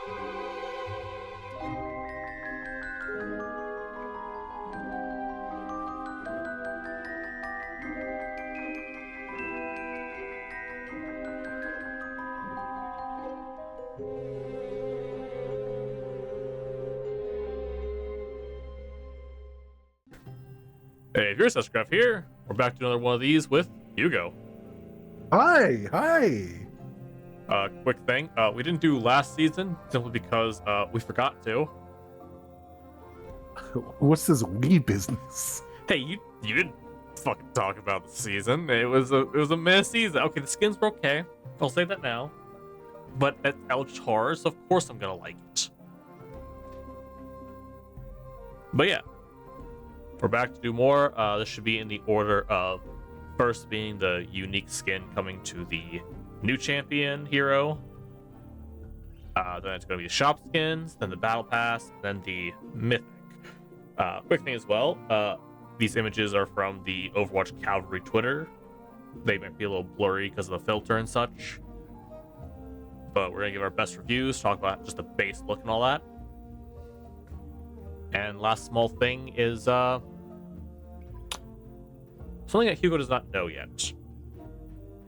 Hey, here's Hexcraft here. We're back to another one of these with Hugo. Hi. Quick thing, we didn't do last season simply because we forgot to. What's this we business? Hey, you didn't fucking talk about the season. It was a mess season. Okay, the skins were okay. I'll say that now. But that's Eldritch Horror, so of course I'm gonna like it. But yeah, we're back to do more. This should be in the order of first being the unique skin coming to the new champion hero. Then it's going to be the shop skins, then the battle pass, then the mythic. Quick thing as well, these images are from the Overwatch Cavalry Twitter. They might be a little blurry because of the filter and such. But we're going to give our best reviews, talk about just the base look and all that. And last small thing is something that Hugo does not know yet.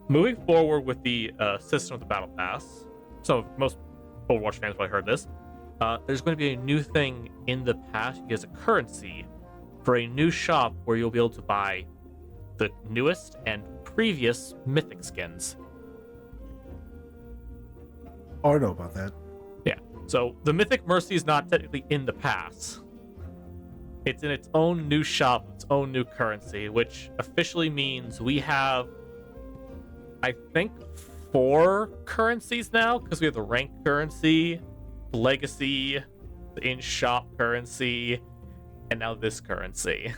Moving forward with the system of the battle pass, so most Overwatch fans probably heard this. There's going to be a new thing in the pass. You get a currency for a new shop where you'll be able to buy the newest and previous mythic skins. Oh, I know about that. Yeah. So the Mythic Mercy is not technically in the pass. It's in its own new shop, its own new currency, which officially means we have, I think, 4 currencies now, because we have the rank currency, the legacy, the in-shop currency, and now this currency.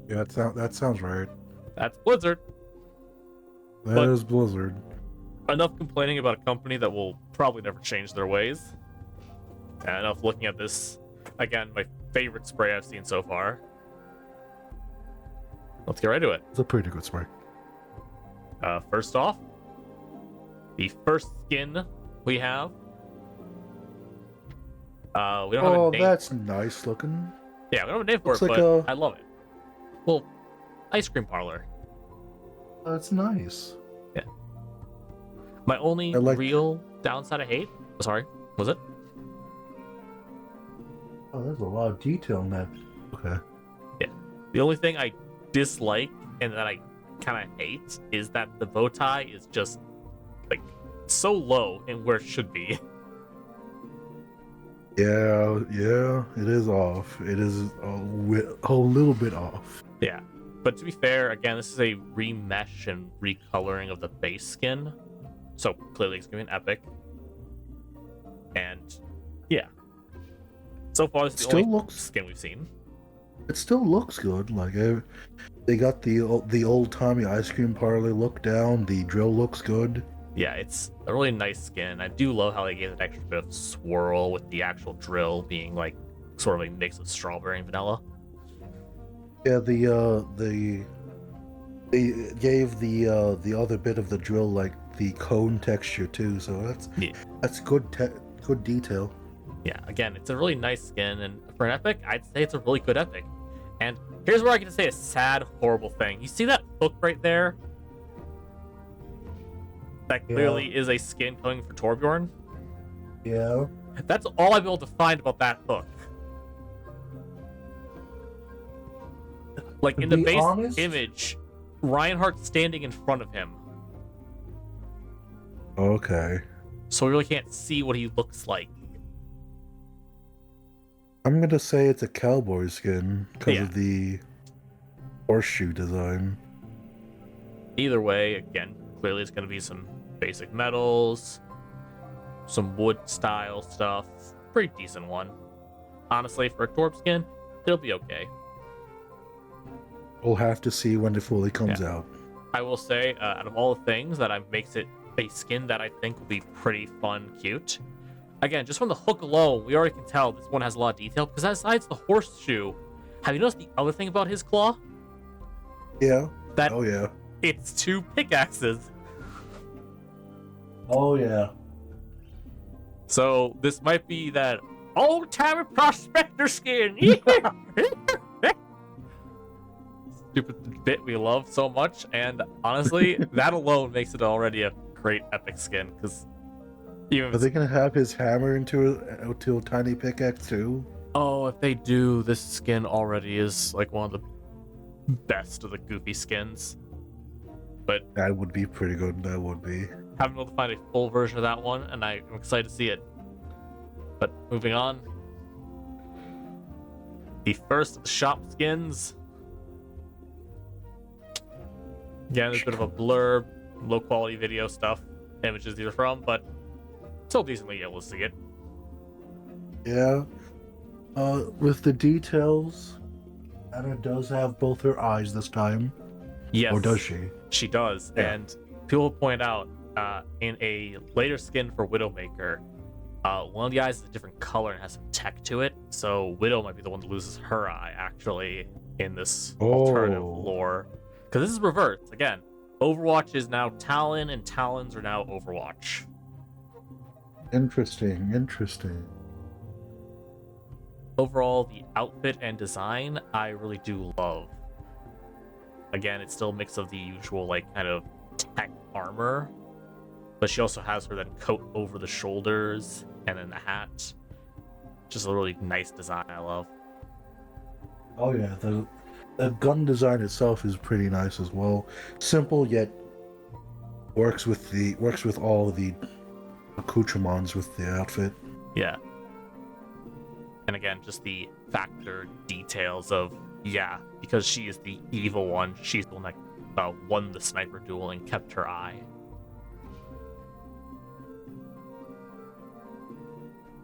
Yeah, that sounds right. That's Blizzard. That is Blizzard. Enough complaining about a company that will probably never change their ways. And enough looking at this, again, my favorite spray I've seen so far. Let's get right to it. It's a pretty good spray. First off, the first skin we have. We don't have a name. That's nice looking. Yeah, we don't have a name for Looks it, like but I love it. Well, ice cream parlor. That's nice. Yeah. My only real downside I hate. Sorry, was it? Oh, there's a lot of detail in that. Okay. Yeah. The only thing I dislike and that I kind of hate is that the bow tie is just like so low in where it should be. Yeah, it is off. It is a little bit off. Yeah. But to be fair, again, this is a remesh and recoloring of the base skin. So clearly it's going to be an epic. And yeah. So far, this is the only skin we've seen. It still looks good. Like they got the old-timey ice cream parlor look down. The drill looks good. Yeah, it's a really nice skin. I do love how they gave it an extra bit of swirl with the actual drill being like sort of a mix of strawberry and vanilla. Yeah, they gave the other bit of the drill like the cone texture too. So that's good detail. Yeah, again, it's a really nice skin, and for an epic, I'd say it's a really good epic. And here's where I get to say a sad, horrible thing. You see that hook right there? That clearly is a skin coming for Torbjorn. Yeah. That's all I've been able to find about that hook. Like, in the base image, Reinhardt's standing in front of him. Okay. So we really can't see what he looks like. I'm gonna say it's a cowboy skin because of the horseshoe design. Either way, again, clearly it's gonna be some basic metals, some wood style stuff. Pretty decent one. Honestly, for a Torb skin, it'll be okay. We'll have to see when it fully comes out. I will say, out of all the things that makes it a skin that I think will be pretty fun, cute. Again, just from the hook alone, we already can tell this one has a lot of detail, because besides the horseshoe, have you noticed the other thing about his claw? Yeah. Oh yeah. It's 2 pickaxes. Oh yeah. So this might be that old-timey prospector skin. Stupid bit we love so much, and honestly, that alone makes it already a great epic skin. Because Are they gonna have his hammer into a tiny pickaxe too? oh, if they do, this skin already is like one of the best of the goofy skins. But That would be pretty good. That would be. haven't been able to find a full version of that one, and I'm excited to see it. But moving on, the first of the shop skins. Again, there's a bit of a blurb, low quality video stuff, images these are from, but still decently able to see it. Yeah. With the details, Anna does have both her eyes this time. Yes, Or does she? she does, Yeah. and people point out in a later skin for Widowmaker, one of the eyes is a different color and has some tech to it, so Widow might be the one that loses her eye, actually, in this alternative lore. Because this is reversed. Again, Overwatch is now Talon, and Talons are now Overwatch. Interesting. Overall, the outfit and design, I really do love. Again, it's still a mix of the usual, like, kind of tech armor, but she also has her then coat over the shoulders and then the hat. Just a really nice design I love. Oh yeah, the gun design itself is pretty nice as well. Simple yet works with all the accoutrements with the outfit. Yeah. And again, just the factor details of, yeah, because she is the evil one, she's the one that won the sniper duel and kept her eye.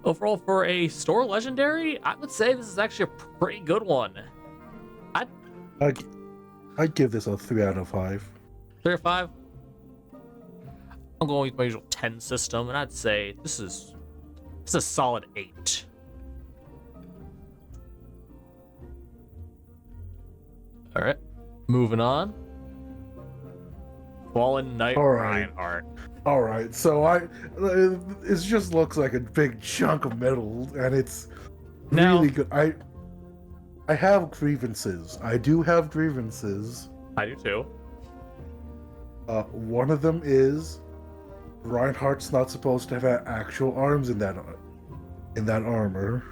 Overall, for a store legendary, I would say this is actually a pretty good one. I'd give this a 3 out of 5. 3 or 5? I'm going with my usual 10 system, and I'd say this is a solid 8. All right, moving on. Fallen Knight All right. Reinhardt. All right, so it just looks like a big chunk of metal, and it's Now- really good. I have grievances. I do have grievances. I do too. One of them is Reinhardt's not supposed to have actual arms in that armor.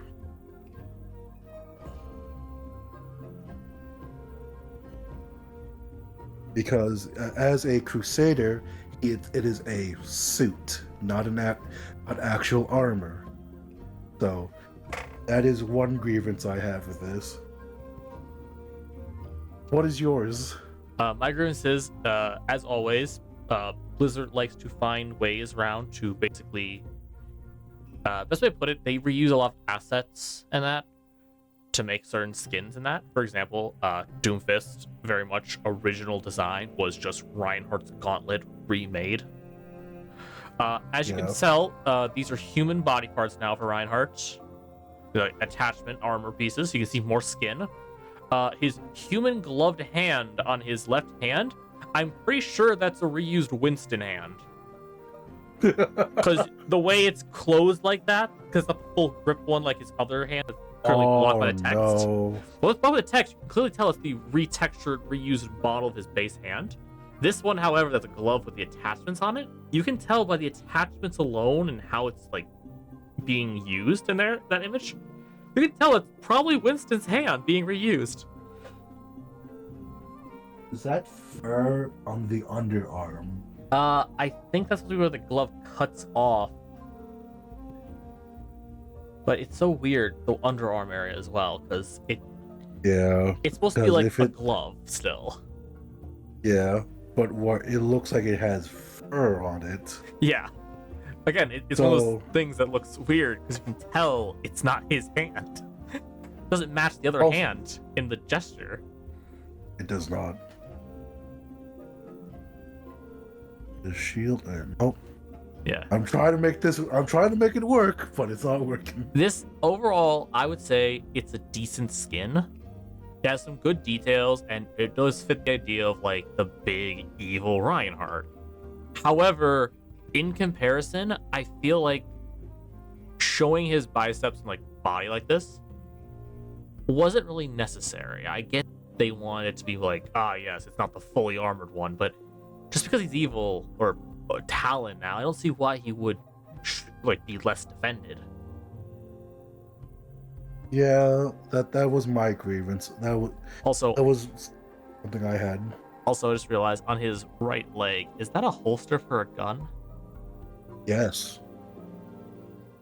Because as a crusader, it is a suit, not an actual armor. So that is one grievance I have with this. What is yours? My grievance is, as always, Blizzard likes to find ways around to basically, best way to put it, they reuse a lot of assets and that to make certain skins and that. For example, Doomfist, very much original design, was just Reinhardt's gauntlet remade. As you can tell, these are human body parts now for Reinhardt. The attachment armor pieces, so you can see more skin. His human gloved hand on his left hand, I'm pretty sure that's a reused Winston hand. Because the way it's closed like that, because the full grip one, like his other hand, is currently blocked by the text. No. Well, it's blocked by the text. You can clearly tell it's the retextured, reused model of his base hand. This one, however, that's a glove with the attachments on it. You can tell by the attachments alone and how it's like being used in there, that image. You can tell it's probably Winston's hand being reused. Is that fur on the underarm? I think that's where the glove cuts off. But it's so weird, the underarm area as well, because Yeah. it's supposed to be 'Cause like if a it- glove still. Yeah. But what it looks like it has fur on it. Yeah. Again, it's one of those So- things that looks weird because you can tell it's not his hand. It doesn't match the other Also- hand in the gesture. It does not. The shield and oh, Yeah. I'm trying to make it work, but it's not working. This overall, I would say it's a decent skin. It has some good details, and it does fit the idea of like the big evil Reinhardt. However, in comparison, I feel like showing his biceps and like body like this wasn't really necessary. I get they wanted it to be like, yes, it's not the fully armored one, but just because he's evil or Talon now, I don't see why he would like be less defended. Yeah, that was my grievance. That was something I had. Also, I just realized on his right leg, is that a holster for a gun? Yes.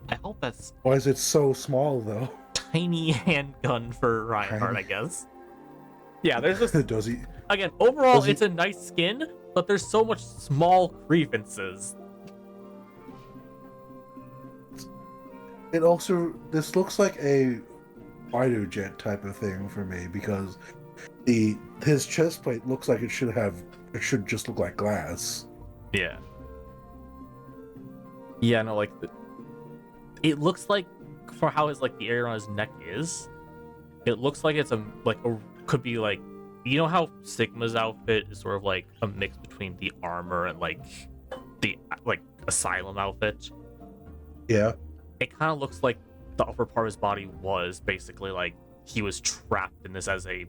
I hope that's Why is it so small though? tiny handgun for Reinhardt, I guess. Yeah, there's just Does he? again, overall it's a nice skin, but there's so much small grievances. It also, this looks like a fighter jet type of thing for me, because his chest plate looks like it should just look like glass. Yeah. Yeah, no, like it looks like, for how his like the area on his neck is, it looks like it's could be like, you know how Sigma's outfit is sort of like a mix between the armor and like the like asylum outfit. Yeah. It kind of looks like the upper part of his body was basically like he was trapped in this as a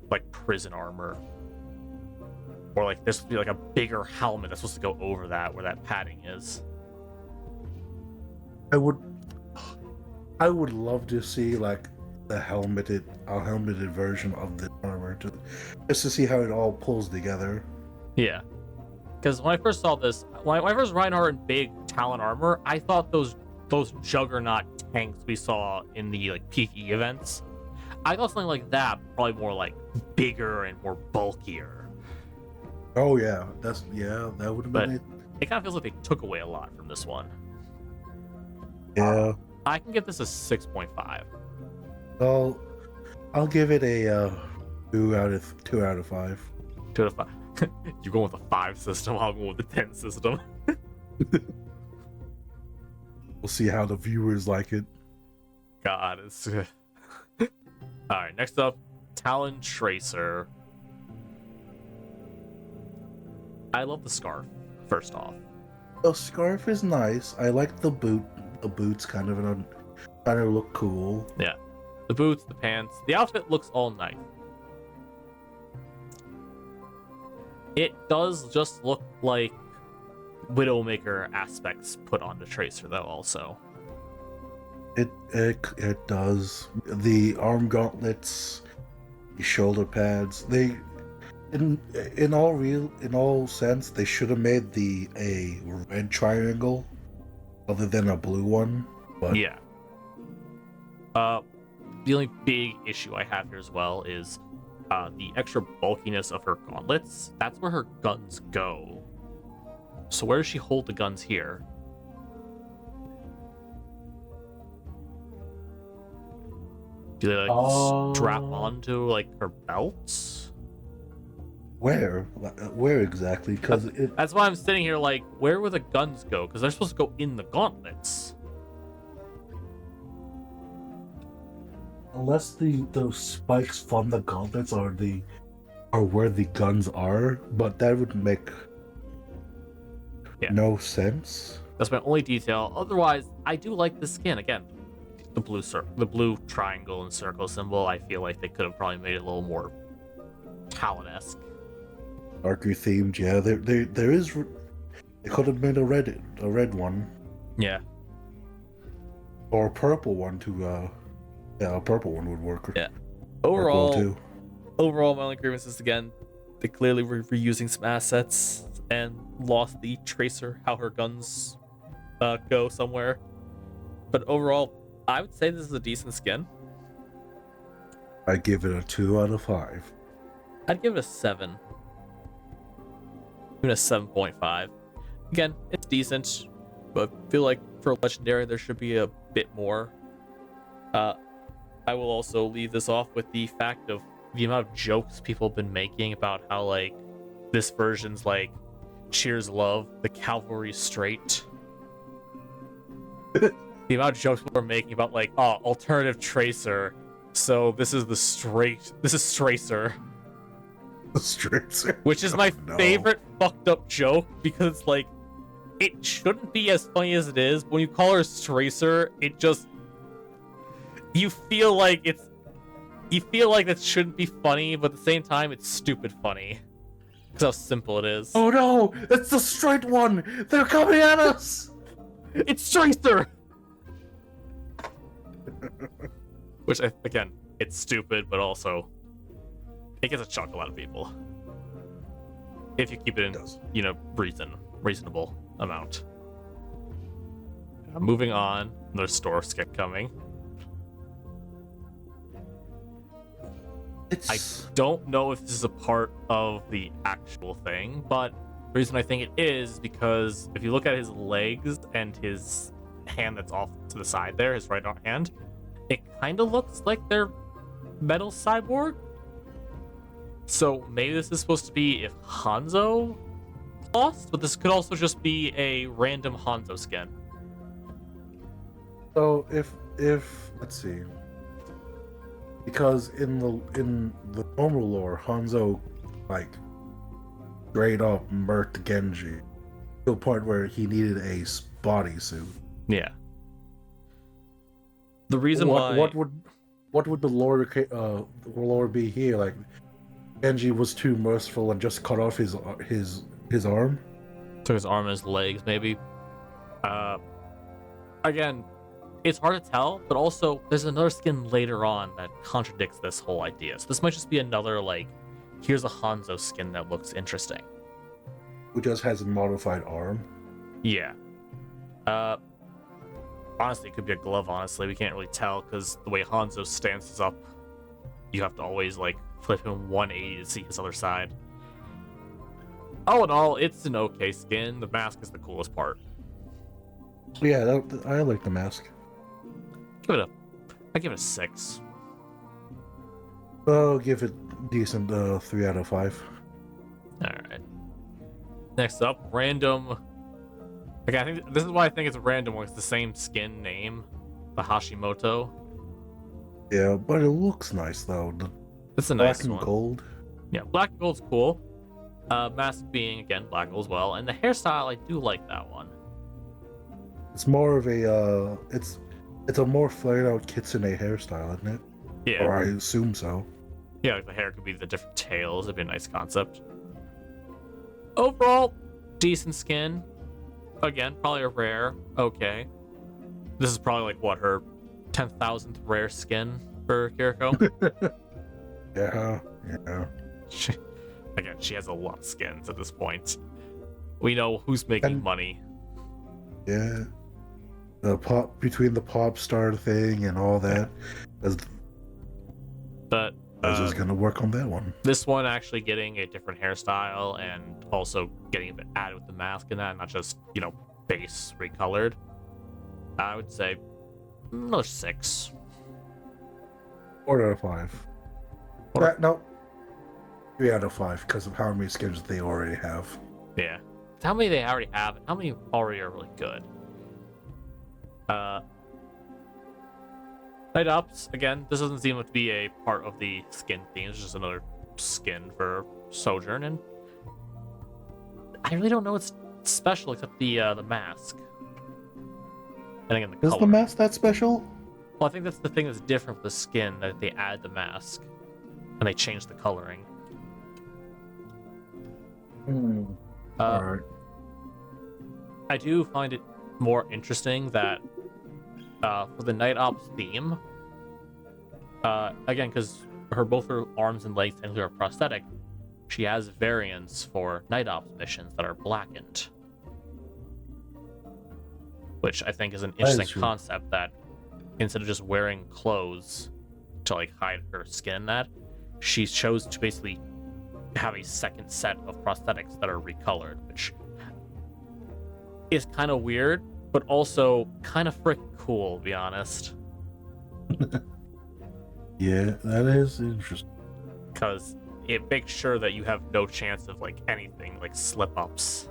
like prison armor, or like there's supposed to be like a bigger helmet that's supposed to go over that where that padding is. I would love to see like a helmeted version of the armor, just to see how it all pulls together. Yeah, because when I first saw this, when I first Reinhardt in big Talon armor, I thought those Juggernaut tanks we saw in the like PvE events, I thought something like that, probably more like bigger and more bulkier. Oh yeah, that would have been it. It kind of feels like they took away a lot from this one. Yeah. I can give this a 6.5. I'll give it a 2 out of 5. 2 out of 5. You going with a 5 system, I'll go with the 10 system. We'll see how the viewers like it. God, it's alright, next up, Talon Tracer. I love the scarf, first off. The scarf is nice. I like the boots kind of look cool. Yeah. The boots, the pants, the outfit looks all nice. It does just look like Widowmaker aspects put onto Tracer, though, also. It does. The arm gauntlets, the shoulder pads, they in all sense, they should have made a red triangle other than a blue one. But yeah. The only big issue I have here as well is the extra bulkiness of her gauntlets. That's where her guns go. So where does she hold the guns here? Do they like strap onto like her belts? Where exactly? Because that's why I'm sitting here like, where would the guns go? Because they're supposed to go in the gauntlets. Unless those spikes from the gauntlets are where the guns are, but that would make no sense. That's my only detail. Otherwise, I do like the skin. Again, the blue triangle and circle symbol. I feel like they could have probably made it a little more Talon-esque. Darker themed, yeah. There is. They could have made a red one. Yeah. Or a purple one to. Yeah, a purple one would work. Yeah. Overall, my only grievance is, again, they clearly were reusing some assets and lost the Tracer, how her guns go somewhere. But overall, I would say this is a decent skin. I give it a 2 out of 5. I'd give it a 7. Even a 7.5. Again, it's decent, but I feel like for Legendary, there should be a bit more. I will also leave this off with the fact of the amount of jokes people have been making about how, like, this version's like, cheers love, the cavalry straight. The amount of jokes people are making about, like, alternative Tracer, so this is Stracer. Stracer. Which is my favorite fucked up joke, because, like, it shouldn't be as funny as it is. When you call her Tracer, it just you feel like that shouldn't be funny, but at the same time, it's stupid funny. Because how simple it is. Oh no! It's the straight one! They're coming at us! It's Tracer! Which, again, it's stupid, but also it gets a chuckle out of people. If you keep it in, reasonable amount. Moving on, another store skip coming. I don't know if this is a part of the actual thing, but the reason I think it is because if you look at his legs and his hand that's off to the side there, his right hand, it kind of looks like they're metal cyborg. So maybe this is supposed to be if Hanzo lost, but this could also just be a random Hanzo skin. So if let's see. Because in the normal lore, Hanzo like straight up murked Genji to a point where he needed a bodysuit. Yeah. The reason why what would the lore be here? Like Genji was too merciful and just cut off his arm. Took his arm and his legs, maybe. Again, it's hard to tell, but also there's another skin later on that contradicts this whole idea. So this might just be another, like, here's a Hanzo skin that looks interesting. Who just has a modified arm. Yeah. Honestly, it could be a glove, honestly. We can't really tell, because the way Hanzo stances up, you have to always, like, flip him 180 to see his other side. All in all, it's an okay skin. The mask is the coolest part. Yeah, I like the mask. I give it a 6. I'll give it decent 3 out of 5. Alright. Next up, random. Okay, I think this is why I think it's a random one. It's the same skin name, the Hashimoto. Yeah, but it looks nice though. It's a nice black and one. gold. Yeah, black and gold's cool. Mask being again black and gold as well, and the hairstyle I do like that one. It's more of a it's a more flared out Kitsune hairstyle, isn't it? Yeah. Or I assume so. Yeah, like the hair could be the different tails. It'd be a nice concept. Overall, decent skin. Again, probably a rare. Okay. This is probably like what, her 10,000th rare skin for Kiriko? Yeah. She has a lot of skins at this point. We know who's making money. Yeah. The between the pop star thing and all that. But I was just gonna work on that one. This one actually getting a different hairstyle and also getting a bit added with the mask and that, not just, base recolored. I would say another 6. 4 out of 5. No. 3 out of 5 because of how many skins they already have. Yeah. How many they already have and how many already are really good. Night Ops, again, this doesn't seem to be a part of the skin theme. It's just another skin for Sojourn, and I really don't know what's special except the mask. And again, the color. Is the mask that special? Well, I think that's the thing that's different with the skin, that they add the mask and they change the coloring. Alright. I do find it more interesting that for the Night Ops theme, again, because both her arms and legs technically are prosthetic, she has variants for Night Ops missions that are blackened. Which I think is an interesting concept, that instead of just wearing clothes to like hide her skin, that she chose to basically have a second set of prosthetics that are recolored, which is kind of weird, but also kind of freaking cool, to be honest. Yeah, that is interesting. Because it makes sure that you have no chance of like anything, like slip-ups.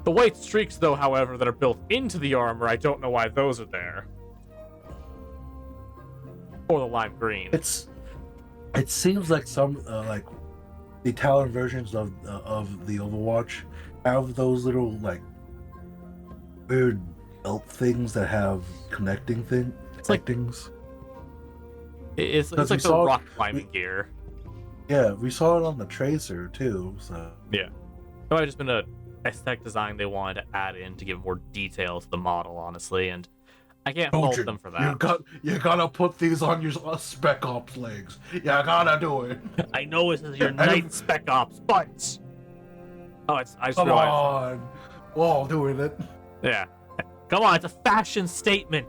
The white streaks, though, however, that are built into the armor, I don't know why those are there. Or the lime green. It seems like some like the Talon versions of the Overwatch have those little like weird belt things that have connecting It's like connectings. it's Because like we the saw rock climbing gear. yeah, we saw it on the Tracer too. So Yeah. That might have just been a aesthetic design they wanted to add in to give more detail to the model, honestly, and I can't fault Trojan, them for that. you gotta put these on your Spec Ops legs. You gotta do it. I know this is your And night Spec Ops, but I just come realized. on, we're all doing it. Yeah, come on, it's a fashion statement.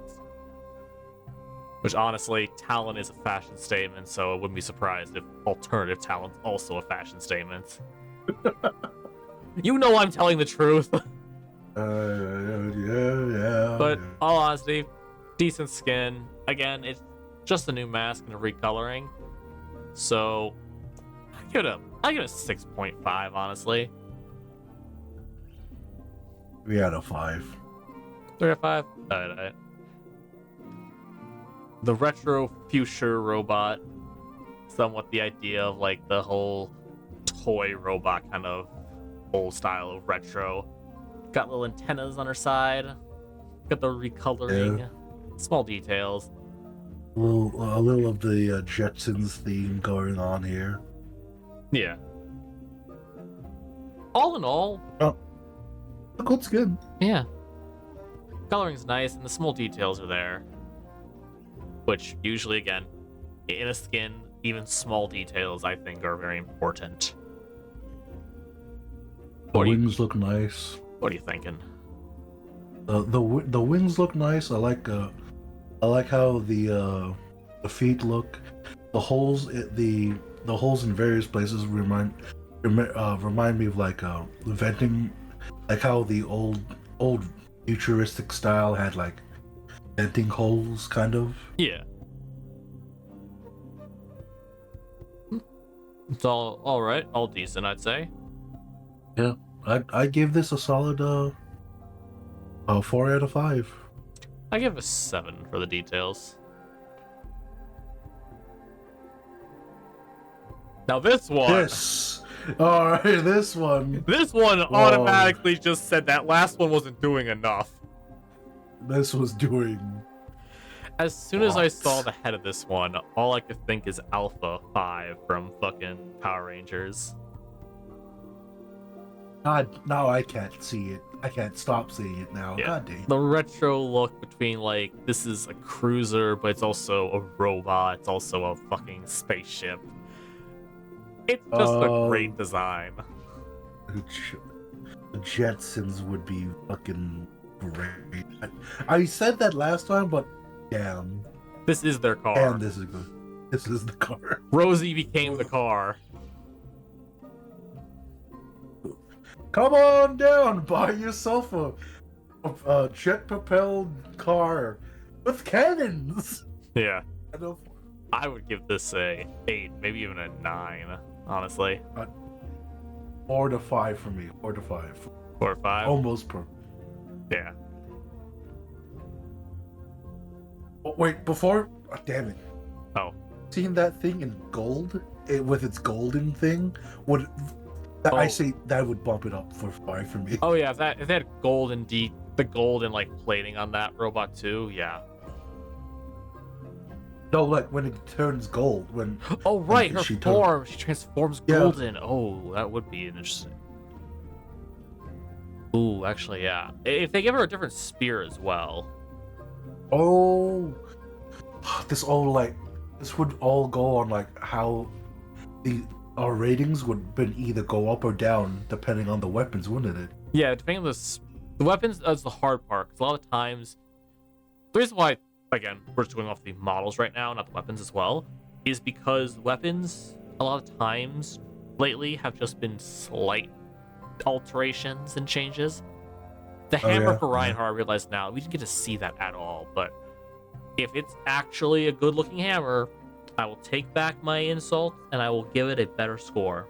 Which honestly, Talon is a fashion statement, so I wouldn't be surprised if alternative Talon's also a fashion statement. You know I'm telling the truth. Yeah. But all honesty, decent skin. Again, it's just a new mask and a recoloring. So I give it a 6.5, honestly. 3 out of 5. 3 out of 5? Alright. The retro future robot, somewhat the idea of like the whole toy robot kind of old style of retro. Got little antennas on her side. Got the recoloring. Yeah. Small details. A little of the Jetsons theme going on here. Yeah. All in all, A good skin. yeah. Coloring's nice and the small details are there. Which usually, again, in a skin, even small details I think are very important. The wings look nice. What are you thinking? The wings look nice. I like how the feet look. The holes the holes in various places remind me of like venting, like how the old futuristic style had like venting holes, kind of. Yeah. It's all right, all decent, I'd say. Yeah, I give this a solid 4 out of 5. I give it a 7 for the details. Now this one. All right, this one. This one automatically just said that last one wasn't doing enough. This was doing. As soon as I saw the head of this one, all I could think is Alpha 5 from fucking Power Rangers. God, now I can't see it. I can't stop seeing it now. Yeah. God dang. The retro look between like this is a cruiser, but it's also a robot. It's also a fucking spaceship. It's just a great design. The Jetsons would be fucking great. I said that last time, but damn. This is their car. Damn, this is good. This is the car. Rosie became the car. Come on down, buy yourself a jet-propelled car with cannons. Yeah. I would give this a 8, maybe even a 9, honestly. 4 to 5 for me. 4 to 5. 4 or 5? Almost per. Yeah. Oh, wait, before. Oh, damn it. Oh. Seeing that thing in gold, with its golden thing, would. Oh. I say that would bump it up for 5 for me. Oh yeah, if they had gold and the gold and like plating on that robot too, yeah. No, like when it turns gold. When. Oh right, when her form. She transforms Yeah. golden. Oh, that would be interesting. Ooh, actually, yeah. If they give her a different spear as well. Oh, this would all go on like how our ratings would been either go up or down depending on the weapons, wouldn't it? Yeah, depending on the weapons, that's the hard part. Because a lot of times, the reason why, again, we're just going off the models right now, not the weapons as well, is because weapons, a lot of times, lately have just been slight alterations and changes. The hammer for Reinhardt, I realize now, we didn't get to see that at all, but if it's actually a good-looking hammer, I will take back my insult, and I will give it a better score.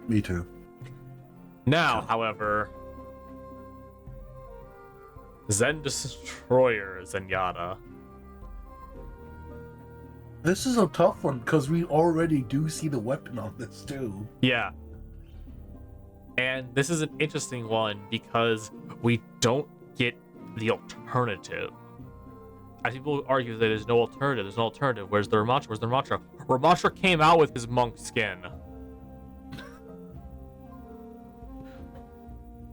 Me too. Now, however, Zen Destroyer Zenyatta. This is a tough one because we already do see the weapon on this too. Yeah. And this is an interesting one because we don't get the alternative. As people argue that there's no alternative. Where's the Ramattra? Where's the Ramattra? Ramattra came out with his monk skin.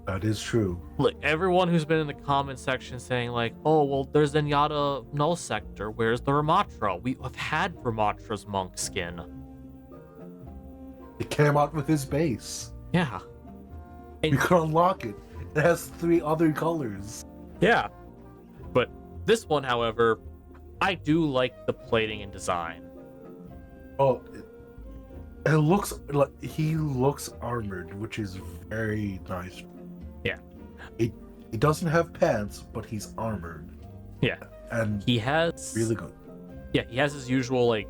That is true. Look, everyone who's been in the comment section saying like, oh, well, there's Zenyatta Null Sector. Where's the Ramattra? We have had Ramatra's monk skin. It came out with his base. Yeah. And You can unlock it. It has 3 other colors. yeah. But this one, however, I do like the plating and design. Oh, it looks like he looks armored, which is very nice. Yeah. He doesn't have pants, but he's armored. Yeah. And He has really good. Yeah, he has his usual like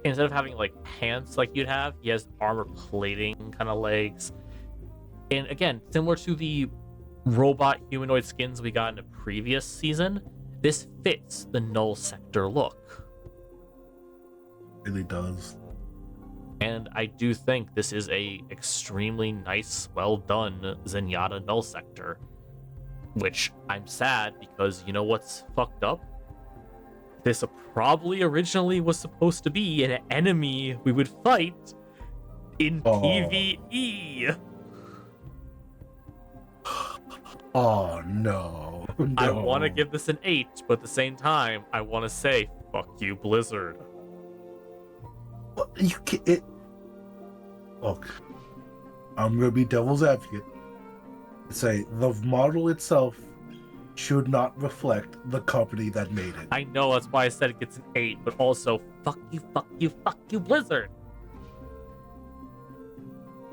instead of having like pants like you'd have, he has armor plating kind of legs. And again, similar to the robot humanoid skins we got in the previous season, this fits the Null Sector look. Really does. And I do think this is a extremely nice, well done Zenyatta Null Sector. Which I'm sad because you know what's fucked up? This probably originally was supposed to be an enemy we would fight in PvE. Oh no. I want to give this an 8, but at the same time, I want to say, fuck you, Blizzard. You can Look, I'm gonna be devil's advocate. Say the model itself should not reflect the company that made it. I know, that's why I said it gets an 8, but also, fuck you, Blizzard.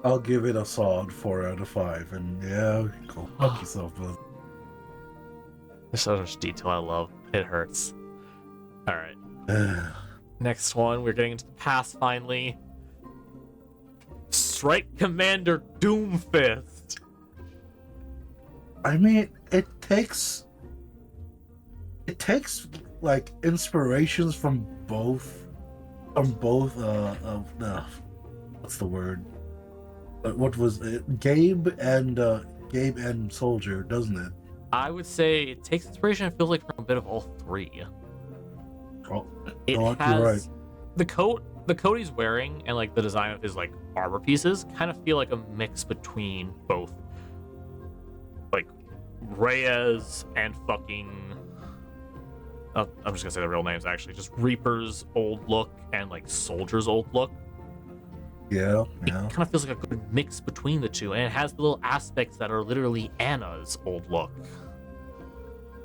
I'll give it a solid 4 out of 5, and yeah, go fuck yourself, Blizzard. There's so much detail I love. It hurts. Alright. Next one, we're getting into the past finally. Strike Commander Doomfist. I mean, it takes like inspirations from both what's the word? What was it? Gabe and Soldier, doesn't it? I would say it takes inspiration, it feels like, from a bit of all three. Oh, It you're has right. the coat he's wearing and like the design of his like armor pieces kind of feel like a mix between both like Reyes and fucking I'm just gonna say the real names actually, just Reaper's old look and like Soldier's old look. Yeah. It kind of feels like a good mix between the two, and it has the little aspects that are literally Anna's old look.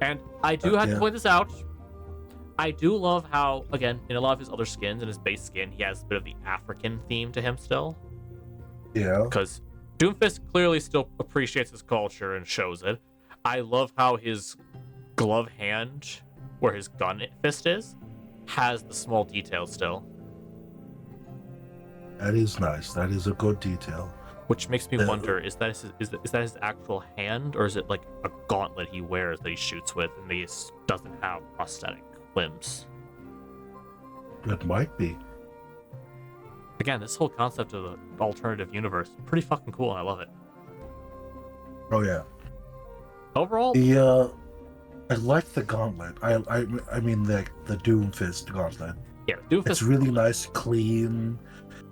And I do have to point this out. I do love how, again, in a lot of his other skins, in his base skin, he has a bit of the African theme to him still. Yeah. Because Doomfist clearly still appreciates his culture and shows it. I love how his glove hand, where his gun fist is, has the small detail still. That is nice. That is a good detail. Which makes me wonder, is that his actual hand, or is it like a gauntlet he wears that he shoots with and he doesn't have prosthetic limbs? It might be. Again, this whole concept of the alternative universe, pretty fucking cool, and I love it. Oh yeah. Overall, I like the gauntlet. I mean the Doomfist gauntlet. yeah, Doomfist. It's really nice, clean,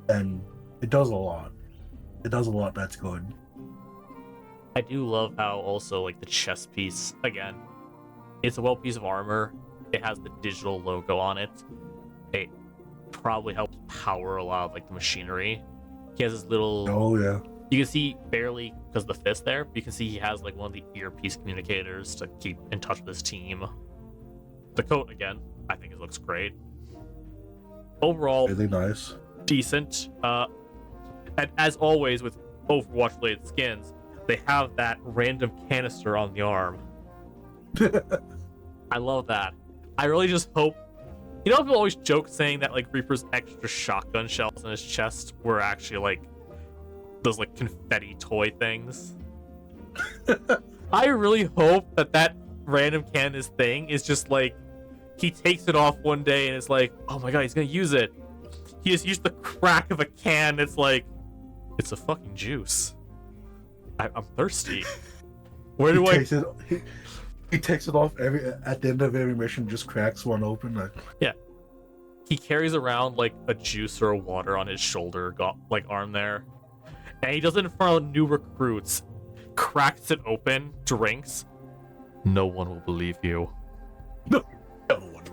and it does a lot. It does a lot that's good. I do love how also like the chest piece, again, it's a well piece of armor. It has the digital logo on it. It probably helps power a lot of like the machinery. He has his little. Oh yeah. You can see barely because of the fist there, but you can see he has like one of the earpiece communicators to keep in touch with his team. The coat, again, I think it looks great. Overall, Really nice. decent. And as always with Overwatch related skins, they have that random canister on the arm. I love that. I really just hope. You know, people always joke saying that like Reaper's extra shotgun shells in his chest were actually like those like confetti toy things. I really hope that random cannon thing is just like he takes it off one day and it's like, oh my god, he's gonna use it. He just used the crack of a can. It's like, it's a fucking juice. I'm thirsty. Where He do I? takes it. He takes it off at the end of every mission. Just cracks one open. Like, Yeah. He carries around like a juice or a water on his shoulder, like arm there, and he does it in front of new recruits. Cracks it open, drinks. No one will believe you. no one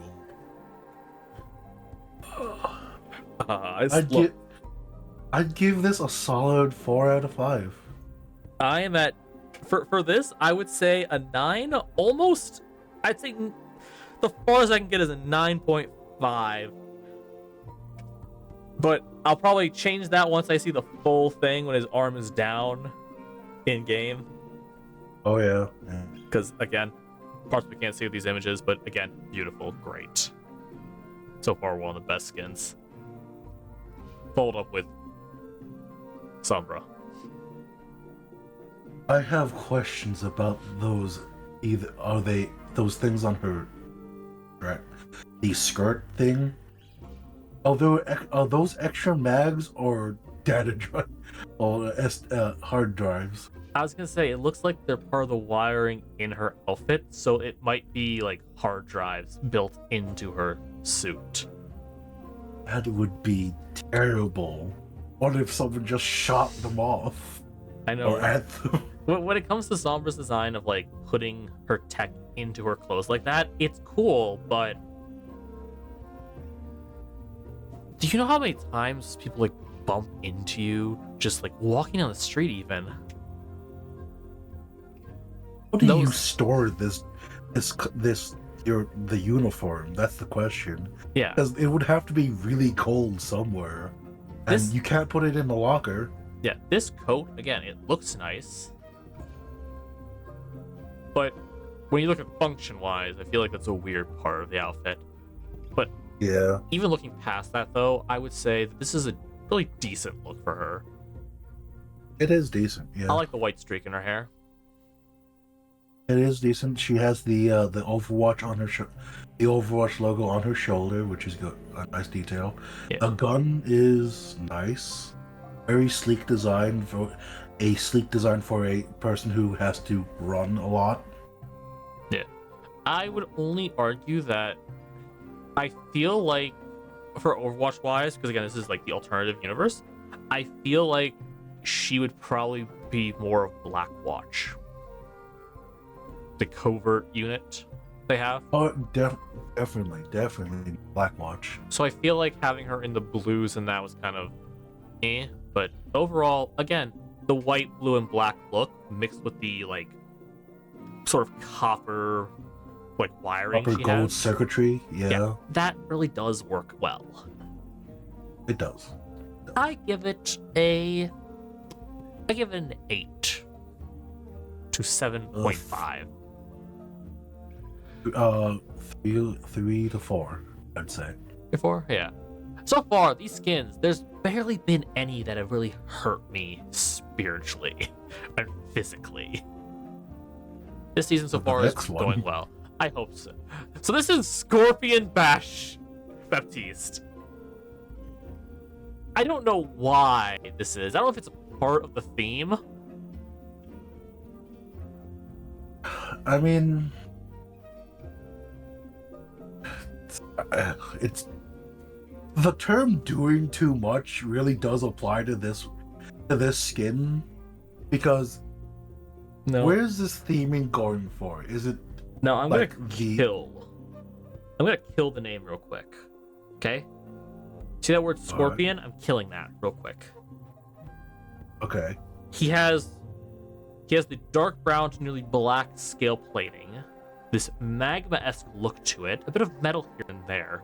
will. I'd give this a solid 4 out of 5. I am at for this. I would say a 9. Almost. I'd say the farthest I can get is a 9.5. But I'll probably change that once I see the full thing when his arm is down in game. Oh yeah. Because again, parts we can't see with these images, but again, beautiful, great. So far, one of the best skins. Followed up with Sombra. I have questions about those. Either are they those things on her, right? The skirt thing. Although are those extra mags or data drive or hard drives? I was gonna say it looks like they're part of the wiring in her outfit, so it might be like hard drives built into her suit. That would be terrible. What if someone just shot them off? I know. Or at them? When it comes to Sombra's design of like putting her tech into her clothes like that, it's cool, but do you know how many times people like bump into you just like walking down the street even? How do you store the uniform? That's the question. Yeah. Because it would have to be really cold somewhere. And you can't put it in the locker. Yeah, this coat, again, it looks nice. But when you look at function-wise, I feel like that's a weird part of the outfit. But yeah, even looking past that, though, I would say that this is a really decent look for her. It is decent, yeah. I like the white streak in her hair. It is decent. She has the Overwatch on her the Overwatch logo on her shoulder, which is good. A nice detail. Yeah. The gun is nice. Very sleek design for a person who has to run a lot. Yeah. I would only argue that I feel like for Overwatch wise, because again, this is like the alternative universe, I feel like she would probably be more of Blackwatch. The covert unit they have. Oh, definitely Blackwatch. So I feel like having her in the blues and that was kind of but overall, again, the white, blue, and black look mixed with the like sort of copper like wiring Copper she gold has. circuitry, yeah. That really does work well. It does. I give it an 8 to 7.5. 3 to 4, I'd say. Before, yeah. So far, these skins, there's barely been any that have really hurt me spiritually and physically. This season so far is going well. I hope so. So this is Scorpion Bash Baptiste. I don't know why this is. I don't know if it's a part of the theme. I mean, it's the term "doing too much" really does apply to this skin, because where's this theming going for? Is it? No, I'm like gonna kill. I'm gonna kill the name real quick. Okay. See that word Scorpion? Right. I'm killing that real quick. Okay. He has the dark brown to nearly black scale plating, this magma-esque look to it, a bit of metal here and there.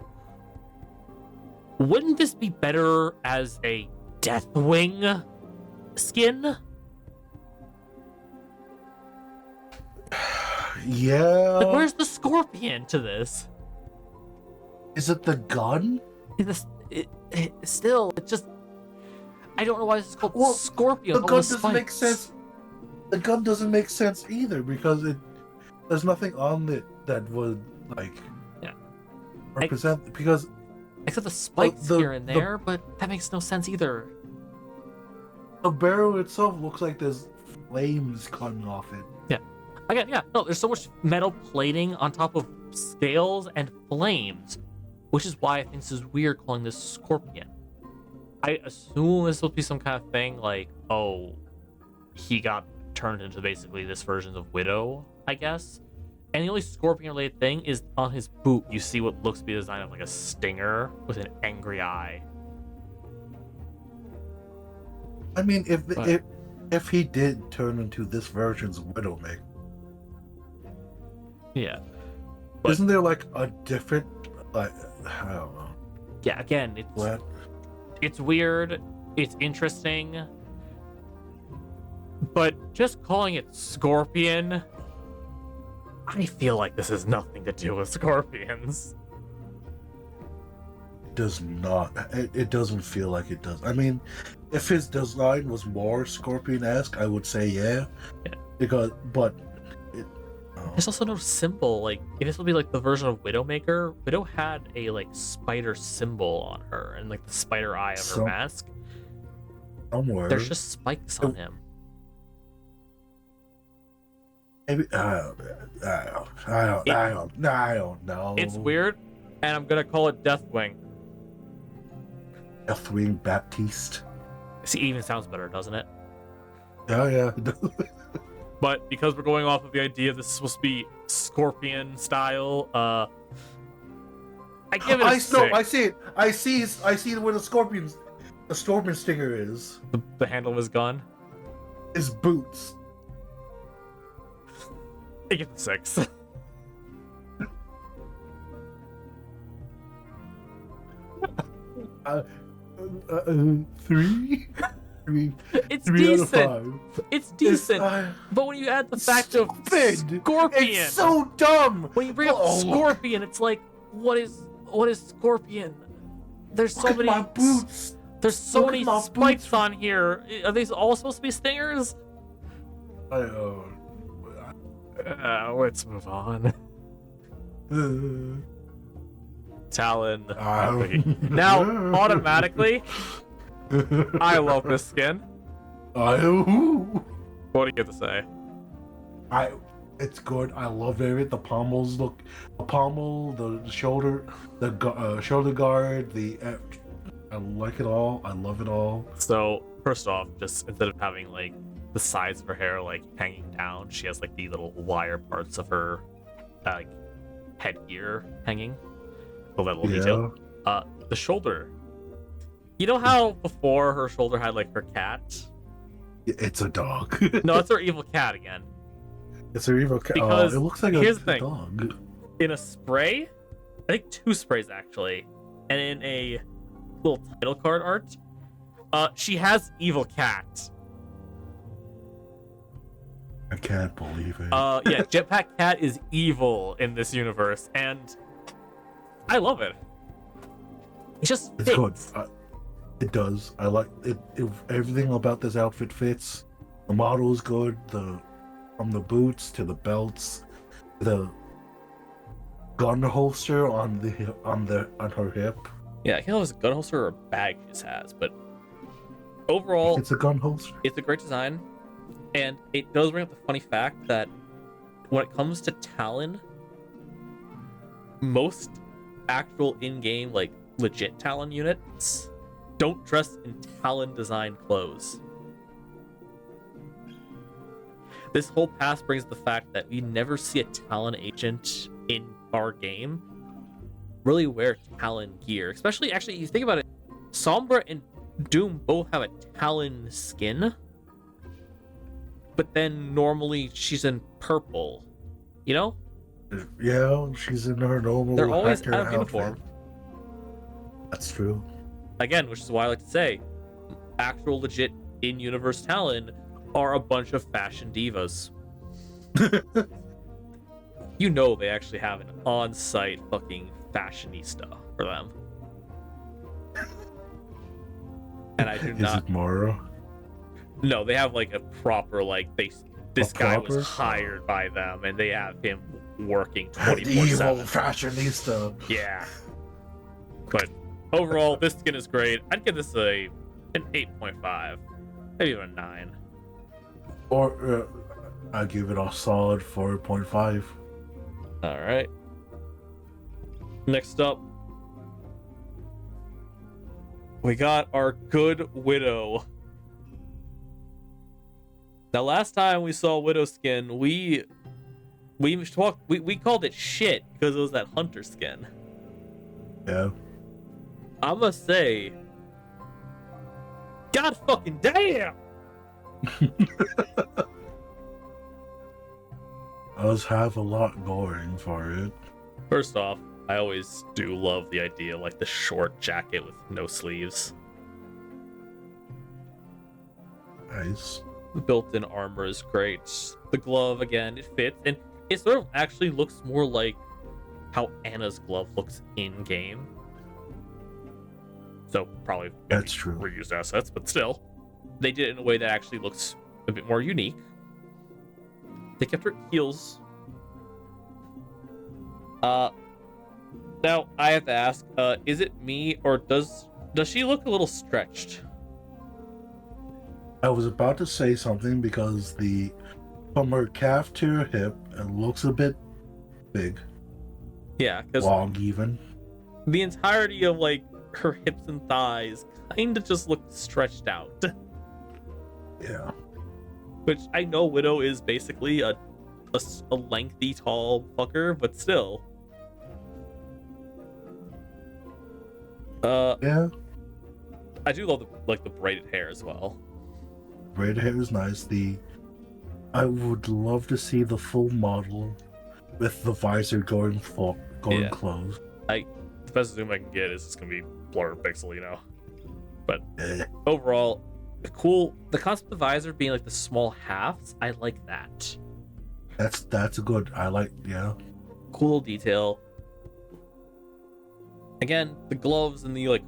Wouldn't this be better as a Deathwing skin? Yeah. Like, where's the Scorpion to this? Is it the gun? Still, it just... I don't know why this is called Scorpion. The gun doesn't make sense. The gun doesn't make sense either, because there's nothing on it that would represent because except the spikes here and there, but that makes no sense either. The barrel itself looks like there's flames coming off it. Yeah. Again, yeah. No, there's so much metal plating on top of scales and flames, which is why I think this is weird calling this Scorpion. I assume it's supposed to be some kind of thing like, oh, he got turned into basically this version of Widow, I guess. And the only Scorpion-related thing is on his boot, you see what looks to be a design of like a stinger with an angry eye. I mean, if he did turn into this version's Widowmaker, Yeah. isn't there like a different, like, I don't know. Yeah, again, it's weird, it's interesting, but just calling it Scorpion, I feel like this has nothing to do with scorpions. Does not. It doesn't feel like it does. I mean, if his design was more Scorpion-esque, I would say yeah. But There's also no symbol. Like, if this would be like the version of Widowmaker, Widow had a like spider symbol on her and like the spider eye of her mask. Somewhere there's just spikes on him. Maybe I don't know. It's weird, and I'm gonna call it Deathwing. Deathwing Baptiste. See, it even sounds better, doesn't it? Yeah. But because we're going off of the idea this is supposed to be Scorpion style, I give it a 6. I see it. I see where the Scorpion stinger is. The handle of his gun. His boots. I give it a 6. Three. It's 3 decent. out of 5. It's decent. But when you add the fact of Stupid. Scorpion, It's so dumb. when you bring up Scorpion, it's like, what is Scorpion? There's so many my boots. There's so Look many at my spikes boots. on here. Are these all supposed to be stingers? Let's move on. Talon. Now, automatically, I love this skin. What do you have to say? It's good. I love it. The pommels look, the pommel, the shoulder, shoulder guard. I like it all. I love it all. So first off, just instead of having like the sides of her hair like hanging down, she has like the little wire parts of her like headgear hanging. A little detail. The shoulder. You know how before her shoulder had like her cat? It's a dog. No, it's her evil cat again. It's her evil cat. Because it looks like here's a the thing. dog. In a spray, I think 2 sprays actually, and in a little title card art, she has evil cat. I can't believe it. Yeah, Jetpack Cat is evil in this universe, and I love it. It's just It's good. It does. I like it. Everything about this outfit fits. The model is good. From the boots to the belts, the gun holster on her hip. Yeah, I can't know if it's a gun holster or a bag she just has, but overall, It's a gun holster. it's a great design, and it does bring up the funny fact that when it comes to Talon, most actual in-game, like legit Talon units don't dress in Talon design clothes. This whole pass brings the fact that we never see a Talon agent in our game really wear Talon gear. Especially, actually, you think about it, Sombra and Doom both have a Talon skin, but then normally she's in purple, you know? Yeah, she's in her normal. They're always hacker out of outfit. uniform. That's true. Again, which is why I like to say, actual legit in-universe Talon are a bunch of fashion divas. You know they actually have an on-site fucking fashionista for them. And I do Is not. it Mara? No, they have like a proper like this A guy proper? was hired by them, and they have him working The evil 24/7. fashionista. Yeah. But overall, this skin is great. I'd give this an 8.5, maybe even a 9. Or I give it a solid 4.5. All right. Next up, we got our good Widow. Now, last time we saw Widow skin, we called it shit because it was that hunter skin. Yeah. I must say, God fucking damn! Does have a lot going for it. First off, I always do love the idea, like the short jacket with no sleeves. Nice. The built-in armor is great. The glove, again, it fits, and it sort of actually looks more like how Anna's glove looks in-game. So probably That's true. reused assets, but still, they did it in a way that actually looks a bit more unique. They kept her heels. Now I have to ask, is it me or does she look a little stretched? I was about to say something because from her calf to her hip, it looks a bit big. Yeah, because long even. the entirety of like her hips and thighs kind of just look stretched out. Yeah. Which I know Widow is basically a lengthy, tall fucker, but still. Yeah. I do love the braided hair as well. Braided hair is nice. I would love to see the full model with the visor going Yeah. closed. The best zoom I can get is it's gonna be blurred pixel, you know. But Eh, overall, the concept of the visor being like the small halves, I like that. that's a good. I like. Yeah. Cool little detail. Again, the gloves and the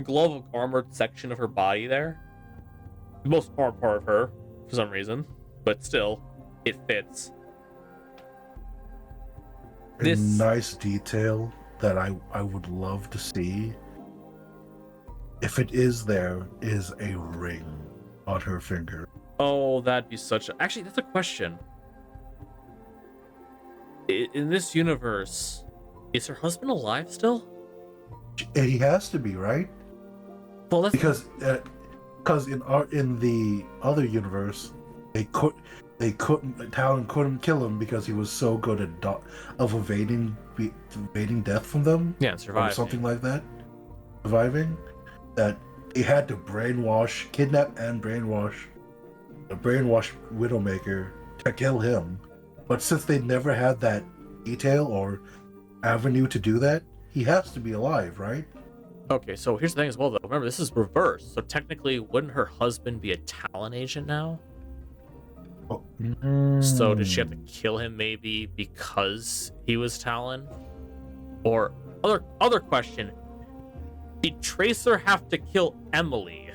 glove armored section of her body there. The most armed part of her, for some reason. But still, it fits. A This nice detail that I would love to see. If it is there, is a ring on her finger. Oh, that'd be actually, that's a question. In this universe, is her husband alive still? And he has to be, right? Well, that's Because in the other universe, Talon couldn't kill him because he was so good at evading death from them, yeah, or survive. something like that, surviving. That he had to kidnap and brainwash Widowmaker to kill him. But since they never had that detail or avenue to do that, he has to be alive, right? Okay, so here's the thing as well, though. Remember, this is reversed. So technically, wouldn't her husband be a Talon agent now? Oh. So did she have to kill him maybe because he was Talon? Or other question, did Tracer have to kill Emily?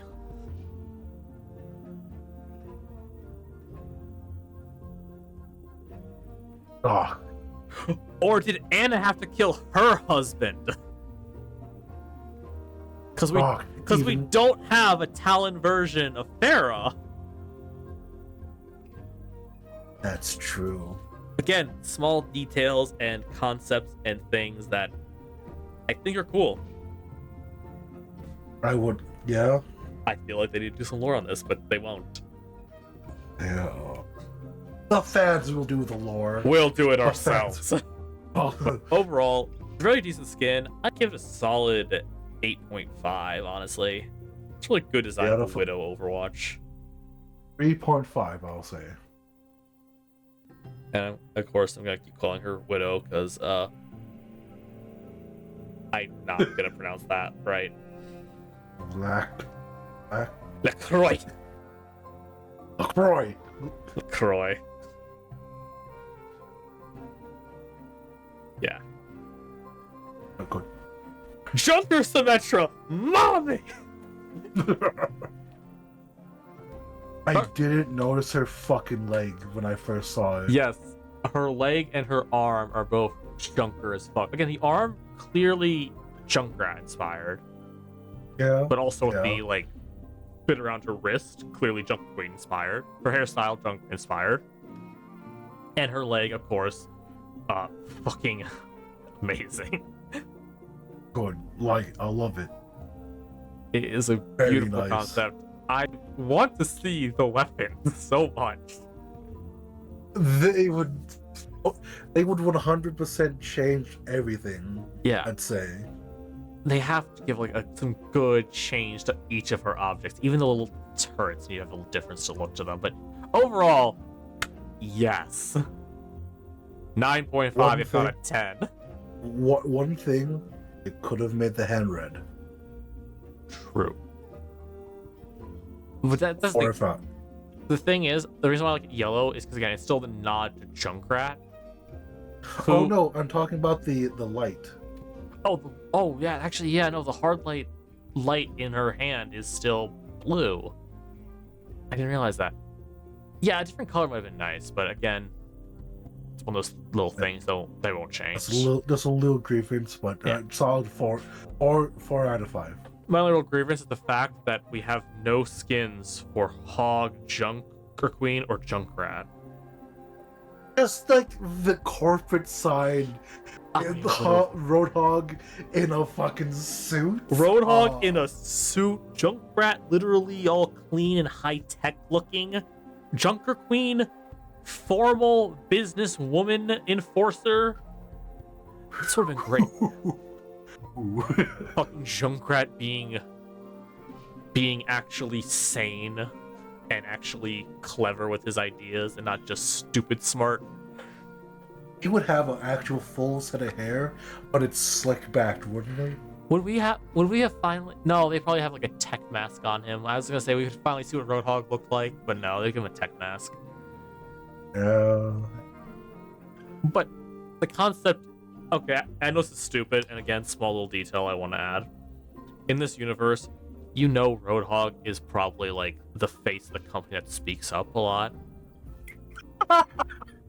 Oh, Or did Anna have to kill her husband? Because we don't have a Talon version of Farah. that's true. Again, small details and concepts and things that I think are cool. I would, yeah. I feel like they need to do some lore on this, but they won't. Yeah. The fans will do the lore. We'll do it The ourselves. Oh, Overall, really decent skin. I'd give it a solid 8.5, honestly. It's really good design Yeah, for Widow Overwatch. 3.5, I'll say. And of course, I'm gonna keep calling her Widow because I'm not gonna pronounce that right. LaCroix. LaCroix. LaCroix. Yeah. Good. Junker Symmetra, mommy. I didn't notice her fucking leg when I first saw it. Yes, her leg and her arm are both Junker as fuck. Again, the arm clearly Junkrat inspired, Yeah. but also with Yeah. the fit around her wrist, clearly Junker Queen inspired. Her hairstyle, Junker inspired. And her leg, of course, fucking amazing. Good. Like, I love it. It is a Very beautiful nice. concept. I want to see the weapons so much. They would 100% change everything. Yeah, I'd say. they have to give like some good change to each of her objects. Even the little turrets need to have a little difference to look to them. But overall, yes. 9.5 if not a 10. One thing, it could have made the hand red. True. But that's Or if not. the thing is, the reason why I like it yellow is because again, it's still the nod to Junkrat. Oh no, I'm talking about the light. Oh yeah, actually yeah, no, the hard light in her hand is still blue. I didn't realize that. Yeah, a different color might have been nice, but again, it's one of those little things though they won't change. Just a little grievance, but Yeah. solid 4 out of 5. My little grievance is the fact that we have no skins for Hog, Junker Queen, or Junkrat. Just like the corporate side, Roadhog in a fucking suit. Roadhog in a suit, Junkrat literally all clean and high-tech looking. Junker Queen, formal businesswoman enforcer. This would have been great. Fucking Junkrat being actually sane and actually clever with his ideas and not just stupid smart. He would have an actual full set of hair, but it's slick backed, wouldn't he? Would we have finally? No, they probably have like a tech mask on him. I was gonna say we could finally see what Roadhog looked like, but no, they give him a tech mask. Yeah. But the concept, okay, I know this is stupid, and again, small little detail I want to add. In this universe, you know Roadhog is probably like the face of the company that speaks up a lot.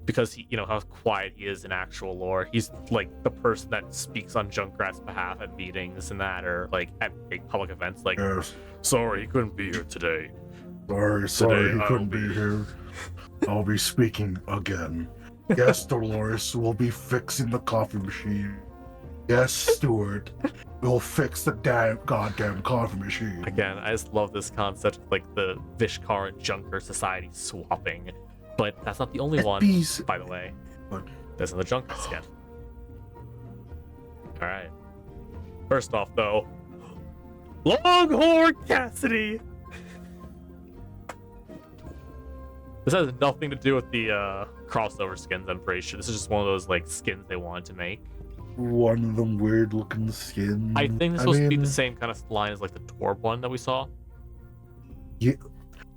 Because he, how quiet he is in actual lore. He's like the person that speaks on Junkrat's behalf at meetings and that, or like at big public events. Like, Yes. sorry, he couldn't be here today. Sorry, he I'll couldn't be here. I'll be speaking again. Yes, Dolores, we'll be fixing the coffee machine. Yes, Stuart, we'll fix the goddamn coffee machine. Again, I just love this concept of like the Vishkar and Junker society swapping. But that's not the only one, Bees. by the way. What? There's another Junker skin. Alright. First off, though, Longhorn Cassidy! This has nothing to do with the crossover skins, I'm pretty sure. This is just one of those like skins they wanted to make. One of them weird looking skins. I think this is supposed to be the same kind of line as like the Torb one that we saw. Yeah.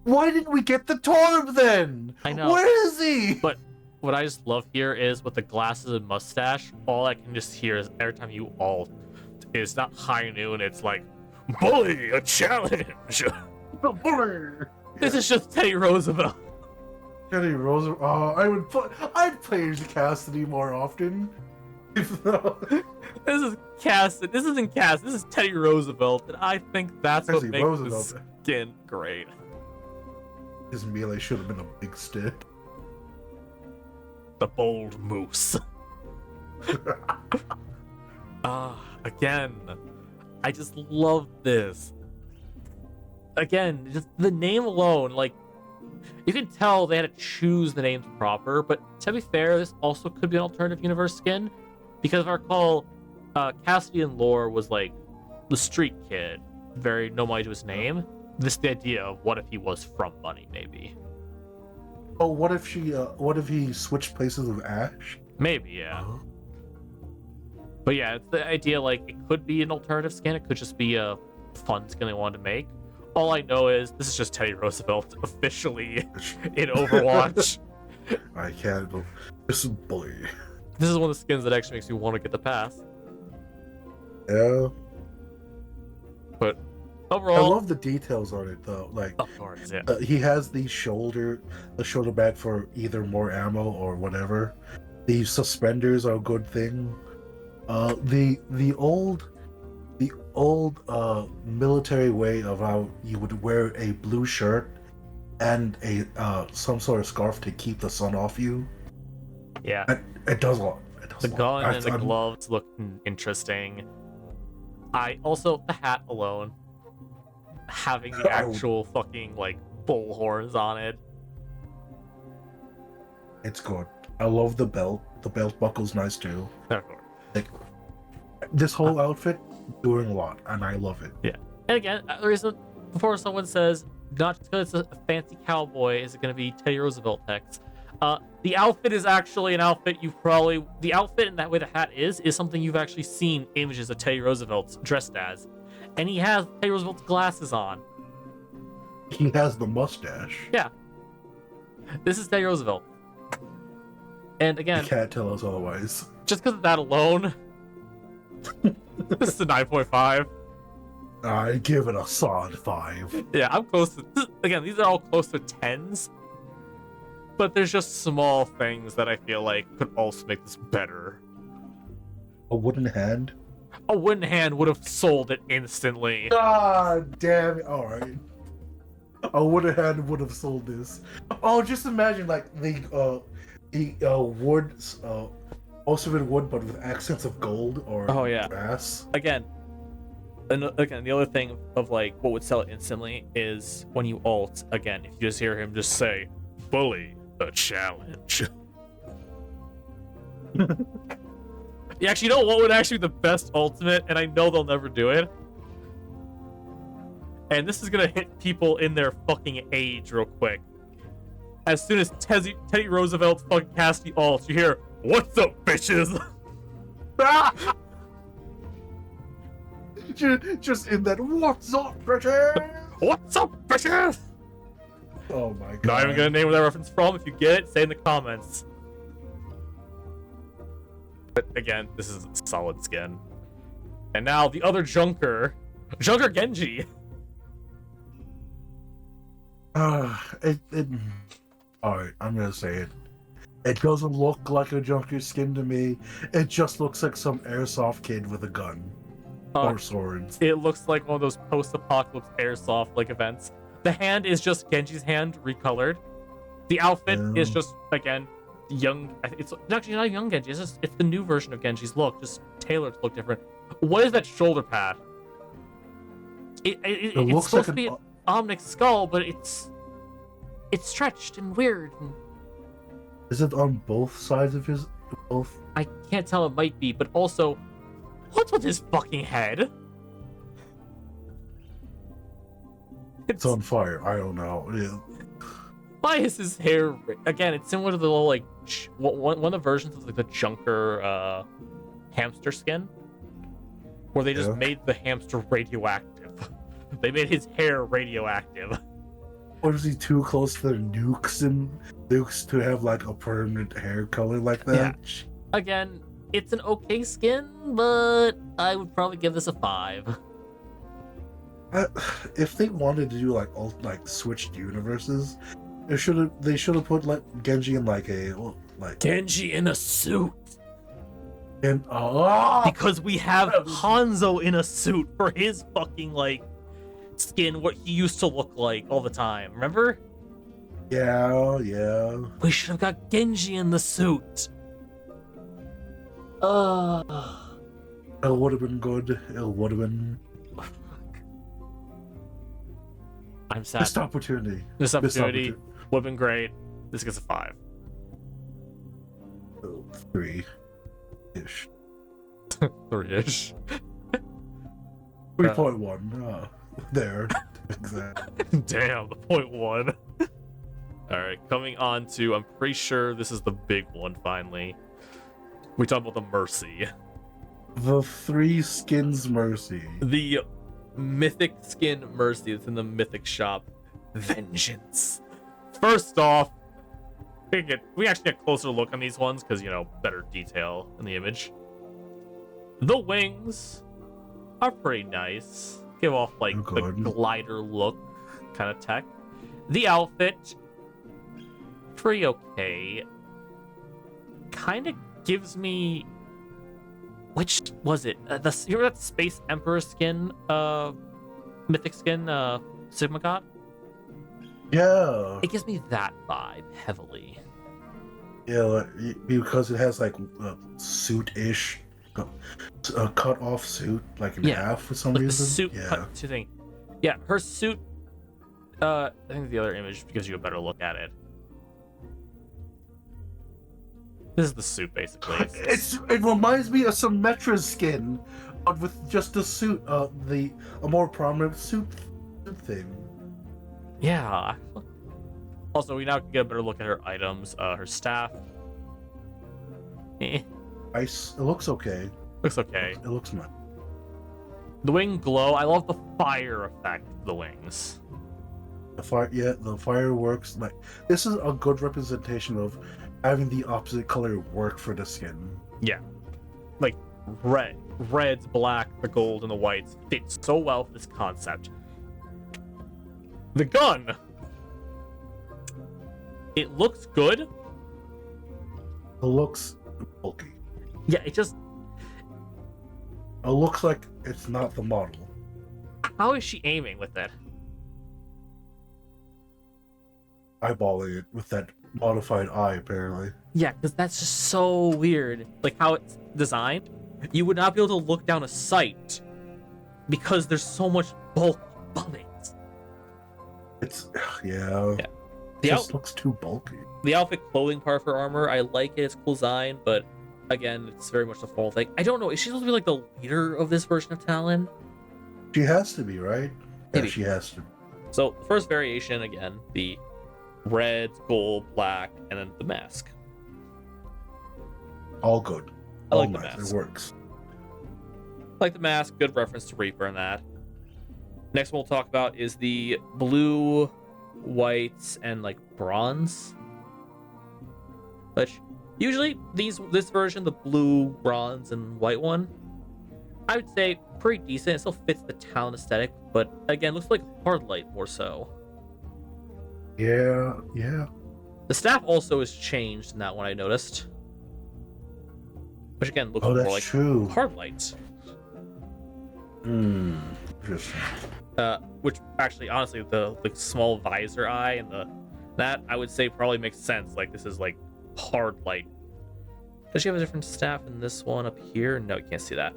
Why didn't we get the Torb then? I know. Where is he? But what I just love here is with the glasses and mustache, all I can just hear is every time you all is not high noon, it's like, bully, a challenge. The bully. This is just Teddy Roosevelt. Teddy Roosevelt. I'd play Cassidy more often. This is Cassidy. This isn't Cassidy. This is Teddy Roosevelt, and I think that's what Teddy makes Roosevelt. the skin great. His melee should have been a big stick. The bold moose. Again, I just love this. Again, just the name alone, like, you can tell they had to choose the names proper, but to be fair, this also could be an alternative universe skin, because if I recall, Cassidy in lore was like the street kid, very no money to his name. This is the idea of what if he was from Bunny, maybe. Oh, what if he switched places with Ash? Maybe, yeah. But yeah, it's the idea, like, it could be an alternative skin, it could just be a fun skin they wanted to make. All I know is this is just Teddy Roosevelt officially in Overwatch. I can't. This is bully. This is one of the skins that actually makes me want to get the pass. Yeah. But I overall, love the details on it though. Like, of course, yeah. he has the shoulder bag for either more ammo or whatever. The suspenders are a good thing. The the old military way of how you would wear a blue shirt and a some sort of scarf to keep the sun off you. Yeah. It does a lot. The gun and the gloves look interesting. I also the hat alone, having the actual fucking like bull horns on it. It's good. I love the belt. The belt buckle's nice too. Of course. Like, this whole outfit doing a lot, and I love it. Yeah. And again, the reason before someone says not just because it's a fancy cowboy is it going to be Teddy Roosevelt text. The outfit is actually an outfit the outfit and that way the hat is something you've actually seen images of Teddy Roosevelt dressed as, and he has Teddy Roosevelt's glasses on. He has the mustache. Yeah. This is Teddy Roosevelt. And again, you can't tell us otherwise. Just because of that alone, this is a 9.5. I give it a solid 5. Yeah, I'm close to. Again, these are all close to 10s, but there's just small things that I feel like could also make this better. A wooden hand? A wooden hand would have sold it instantly. God damn it! All right. A wooden hand would have sold this. Oh, just imagine like the wood, most of it wood, but with accents of gold or brass. Again, the other thing of like what would sell it instantly is when you ult. Again, if you just hear him just say, "Bully a challenge." Yeah, actually, you know what would actually be the best ultimate, and I know they'll never do it. And this is gonna hit people in their fucking age real quick. As soon as Teddy Roosevelt fucking casts the ult, you hear, "What's up, bitches?" Just in that, "What's up, bitches?" What's up, bitches? Oh my god. Not even gonna name where that reference from. If you get it, say in the comments. But again, this is a solid skin. And now the other Junker Genji. Alright, I'm gonna say it. It doesn't look like a Junker skin to me. It just looks like some airsoft kid with a gun. Or swords. It looks like one of those post-apocalypse airsoft like events. The hand is just Genji's hand recolored. The outfit is just, again, young. It's actually not a young Genji. It's the new version of Genji's look, just tailored to look different. What is that shoulder pad? It looks supposed to be an Omnic skull, but it's stretched and weird. Is it on both sides of his? Both? I can't tell. It might be, but also, what's with his fucking head? It's on fire. I don't know. Yeah. Why is his hair? Again, it's similar to the little like one of the versions of like the Junker hamster skin, where they just made the hamster radioactive. They made his hair radioactive. Or is he too close to the nukes to have like a permanent hair color like that? Yeah. Again, it's an okay skin, but I would probably give this a 5. If they wanted to do like switched universes, they should have put like Genji in like Genji in a suit. And because we have Hanzo in a suit for his fucking like skin, what he used to look like all the time. Remember? Yeah. We should have got Genji in the suit. It would have been good. It would have been. I'm sad. This opportunity would have been great. This gets a 5. 3-ish. 3-ish. 3.1. There. Exactly. Damn, the 0.1. Alright, coming on to, I'm pretty sure this is the big one finally. We talk about the Mercy. The 3 skins Mercy. The mythic skin Mercy that's in the mythic shop. Vengeance. First off, we actually get a closer look on these ones because, better detail in the image. The wings are pretty nice. Give off like the glider look kind of tech. The outfit, pretty okay. Kind of gives me which was it? You remember that Space Emperor skin, mythic skin, Sigma got? Yeah. It gives me that vibe heavily. Yeah, because it has like a suit-ish, a cut-off suit, like in half for some like reason. The suit cut to thing. Yeah, her suit. I think the other image gives you a better look at it. This is the suit, basically. It reminds me of Symmetra's skin, but with just a suit, a more prominent suit thing. Yeah. Also, we now can get a better look at her items. Her staff. Nice. It looks okay. Looks okay. It looks nice. The wing glow. I love the fire effect of the wings. The fireworks. Like, this is a good representation of having the opposite color work for the skin. Yeah. Like reds, black, the gold, and the whites fit so well for this concept. The gun. It looks good. It looks bulky. Yeah, it looks like it's not the model. How is she aiming with it? Eyeballing it with that modified eye, apparently. Yeah, because that's just so weird. Like how it's designed. You would not be able to look down a sight because there's so much bulk above it. Yeah. It just looks too bulky. The outfit clothing part of her armor, I like it. It's cool design, but again, it's very much the full thing. I don't know. Is she supposed to be like the leader of this version of Talon? She has to be, right? Maybe. Yeah, she has to. So the first variation, again, the red, gold, black, and then the mask. All good. I like all the nice. mask. It works. Like the mask, good reference to Reaper and that. Next one we'll talk about is the blue, whites, and like bronze. Which usually this version, the blue, bronze, and white one, I would say pretty decent. It still fits the Talon aesthetic, but again, looks like hard light more so. Yeah. The staff also is changed in that one, I noticed. Which again looks more like true. hard lights. Interesting. Which actually, honestly, the small visor eye and that I would say probably makes sense. Like this is like hard light. Does she have a different staff in this one up here? No, you can't see that.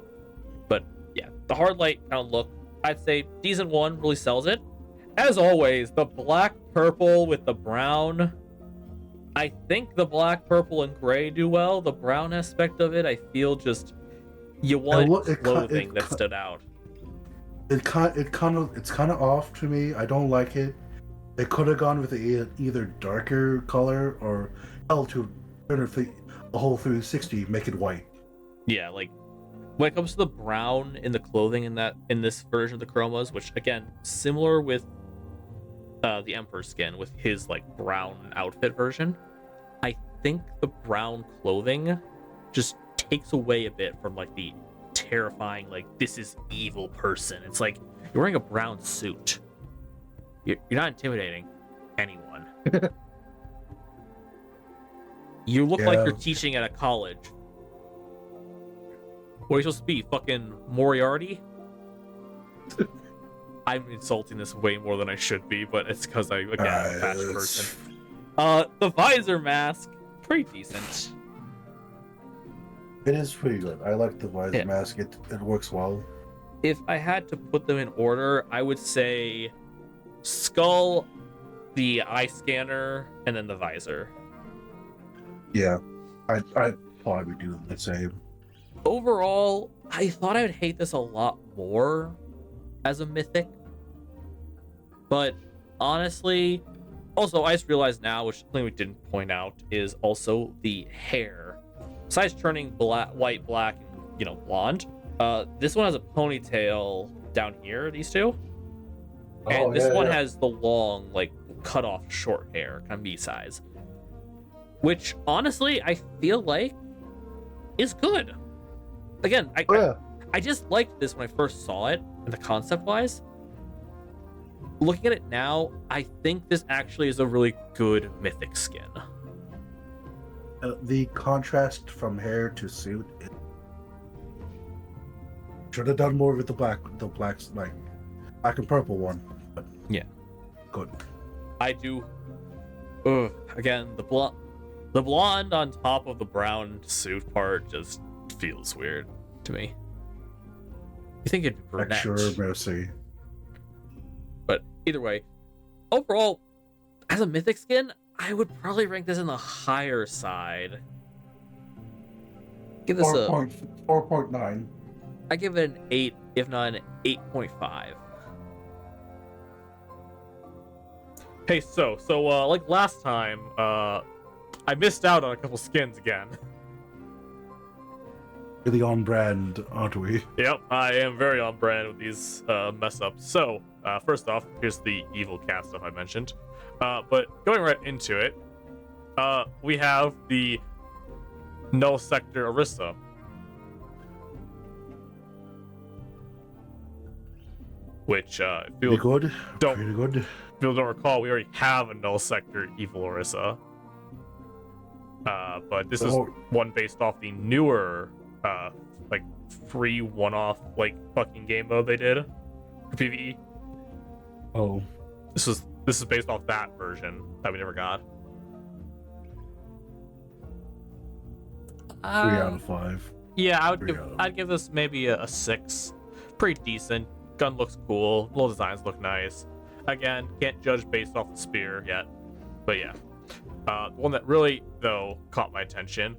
But yeah, the hard light kind of look, I'd say decent one, really sells it. As always, the black, purple with the brown. I think the black, purple, and gray do well. The brown aspect of it, I feel just you want clothing that stood out. It's kind of off to me. I don't like it. They could have gone with either darker color or to turn the whole 360, make it white. Yeah, like when it comes to the brown in the clothing in this version of the chromas, which again similar with the Emperor skin with his like brown outfit version, I think the brown clothing just takes away a bit from like the terrifying like this is evil person. It's like you're wearing a brown suit. You're not intimidating anyone. You look like you're teaching at a college. What are you supposed to be? Fucking Moriarty? I'm insulting this way more than I should be, but it's because I'm a fashion person. The visor mask, pretty decent. It is pretty good. I like the visor mask. It works well. If I had to put them in order, I would say skull, the eye scanner, and then the visor. Yeah, I probably would do the same. Overall, I thought I would hate this a lot more as a mythic. But honestly, also I just realized now, which something we didn't point out, is also the hair. Besides turning white, black, and blonde, this one has a ponytail down here, these two. And this one has the long, like, cut off short hair, kind of me size. Which honestly I feel like is good. Again, I just liked this when I first saw it, and the concept wise. Looking at it now, I think this actually is a really good mythic skin. The contrast from hair to suit Should have done more with the black like black and purple one. But Yeah. Good. I do. Again, the blonde on top of the brown suit part just feels weird to me. You think it'd be brunette? Sure, mercy. But either way, overall, as a mythic skin, I would probably rank this in the higher side. Give this 4.9. I give it an 8, if not an 8.5. Hey, so like last time, I missed out on a couple skins again. Really on brand, aren't we? Yep, I am very on brand with these mess ups. So, first off, here's the evil cat stuff I mentioned. But going right into it, we have the Null Sector Orisa. Which, if Pretty good. don't Pretty good. if you don't recall, we already have a Null Sector Evil Orisa. But this is one based off the newer, like, free one-off, like, fucking game mode they did for PvE. Oh. This is based off that version that we never got. 3 out of 5. Yeah, I'd give this maybe a 6. Pretty decent. Gun looks cool. Little designs look nice. Again, can't judge based off the spear yet, but yeah. The one that really though caught my attention,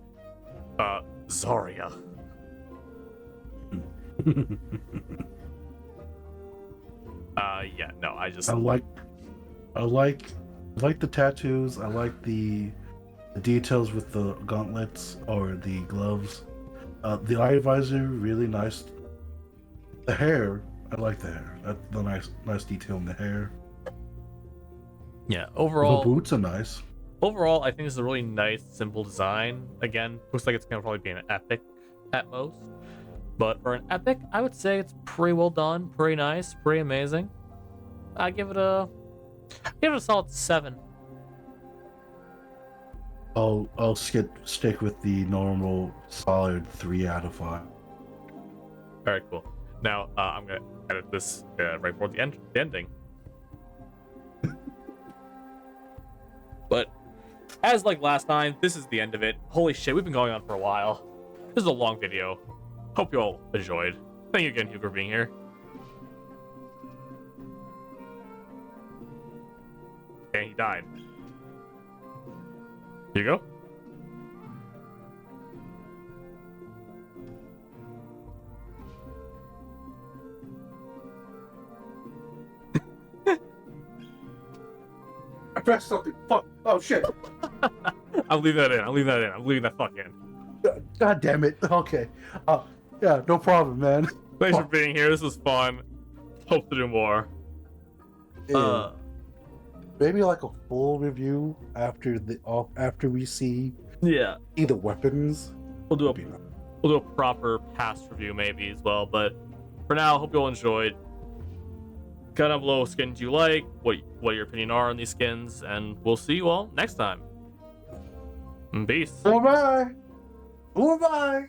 Zarya. Yeah, no, I like the tattoos. I like the details with the gauntlets or the gloves. The eye visor, really nice. The hair, I like the hair. That's the nice detail in the hair. Yeah, overall, the boots are nice. Overall, I think this is a really nice, simple design. Again, looks like it's gonna probably be an epic at most. But for an epic, I would say it's pretty well done, pretty nice, pretty amazing. I give it a solid 7. I'll stick with the normal solid 3 out of 5. All right, cool. Now I'm gonna edit this right before the ending. But as like last time, this is the end of it. Holy shit, we've been going on for a while. This is a long video. Hope you all enjoyed. Thank you again, Hugo, for being here. And he died. Hugo? I pressed something. Fuck. Oh shit. I'll leave that in. I'm leaving that fuck in. God damn it. Okay. Yeah, no problem, man. Thanks for being here. This was fun. Hope to do more. Yeah. Maybe like a full review after we see the weapons. We'll do a proper past review maybe as well. But for now, hope you all enjoyed. Comment below what skins you like, what your opinion are on these skins, and we'll see you all next time. Peace. Bye bye. Bye bye.